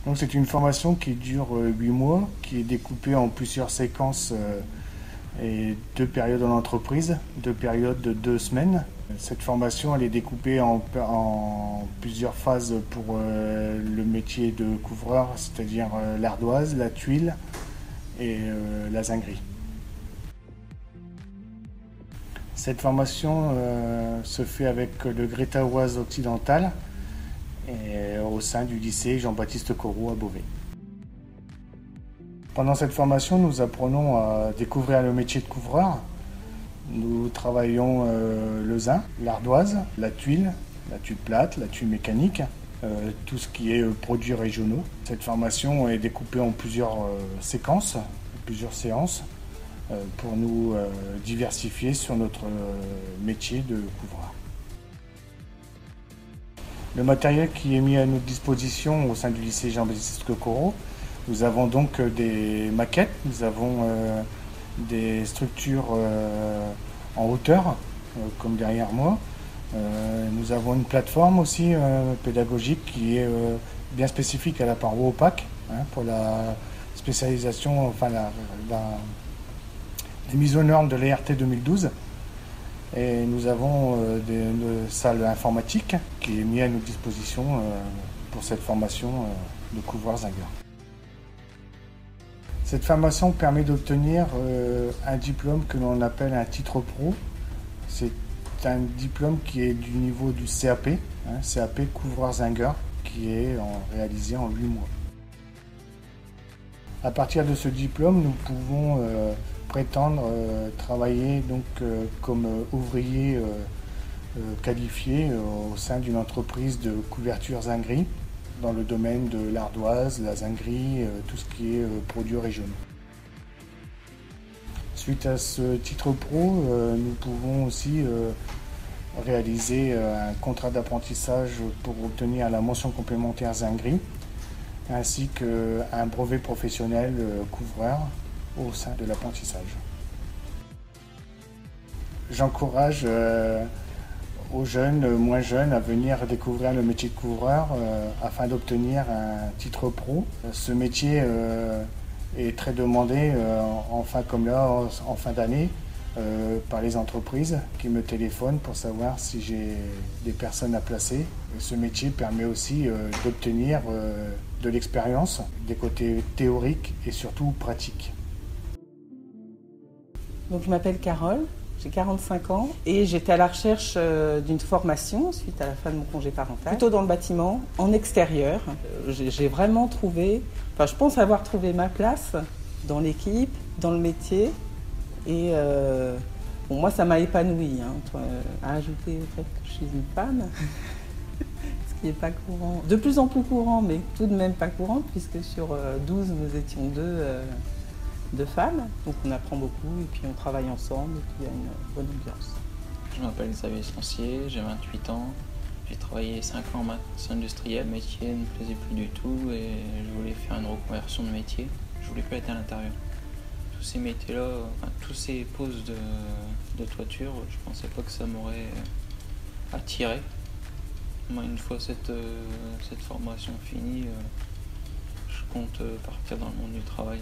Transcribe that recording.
Donc c'est une formation qui dure 8 mois, qui est découpée en plusieurs séquences et 2 périodes en entreprise, 2 périodes de 2 semaines. Cette formation elle est découpée en plusieurs phases pour le métier de couvreur, c'est-à-dire l'ardoise, la tuile et la zinguerie. Cette formation se fait avec le Greta Oise occidental et au sein du lycée Jean-Baptiste Corot à Beauvais. Pendant cette formation, nous apprenons à découvrir le métier de couvreur. Nous travaillons le zin, l'ardoise, la tuile plate, la tuile mécanique, tout ce qui est produits régionaux. Cette formation est découpée en plusieurs séquences, plusieurs séances, pour nous diversifier sur notre métier de couvreur. Le matériel qui est mis à notre disposition au sein du lycée Jean-Baptiste Corot, nous avons donc des maquettes, nous avons des structures en hauteur, comme derrière moi. Nous avons une plateforme aussi pédagogique qui est bien spécifique à la paroi opaque, pour la spécialisation, enfin la mise aux normes de l'ERT 2012. Et nous avons une salle informatique qui est mise à notre disposition pour cette formation de couvreur-zingueur. Cette formation permet d'obtenir un diplôme que l'on appelle un titre pro. C'est un diplôme qui est du niveau du CAP, CAP couvreur-zingueur, qui est réalisé en 8 mois. À partir de ce diplôme, nous pouvons prétendre travailler donc comme ouvrier qualifié au sein d'une entreprise de couverture zinguerie dans le domaine de l'ardoise, la zinguerie, tout ce qui est produits régionaux. Suite à ce titre pro, nous pouvons aussi réaliser un contrat d'apprentissage pour obtenir la mention complémentaire zinguerie ainsi qu'un brevet professionnel couvreur au sein de l'apprentissage. J'encourage aux jeunes, moins jeunes, à venir découvrir le métier de couvreur afin d'obtenir un titre pro. Ce métier est très demandé en fin d'année par les entreprises qui me téléphonent pour savoir si j'ai des personnes à placer. Et ce métier permet aussi d'obtenir de l'expérience, des côtés théoriques et surtout pratiques. Donc, je m'appelle Carole, j'ai 45 ans et j'étais à la recherche d'une formation suite à la fin de mon congé parental, plutôt dans le bâtiment, en extérieur. J'ai vraiment trouvé, je pense avoir trouvé ma place dans l'équipe, dans le métier et moi ça m'a épanouie, à ajouter au fait que je suis une femme, ce qui n'est pas courant, de plus en plus courant mais tout de même pas courant puisque sur 12 nous étions deux femmes, donc on apprend beaucoup et puis on travaille ensemble et puis il y a une bonne ambiance. Je m'appelle Xavier Slancier, j'ai 28 ans, j'ai travaillé 5 ans en maintenance industrielle, le métier ne me plaisait plus du tout et je voulais faire une reconversion de métier, je voulais plus être à l'intérieur. Tous ces métiers-là, tous ces poses de toiture, je pensais pas que ça m'aurait attiré. Moi, une fois cette formation finie, je compte partir dans le monde du travail.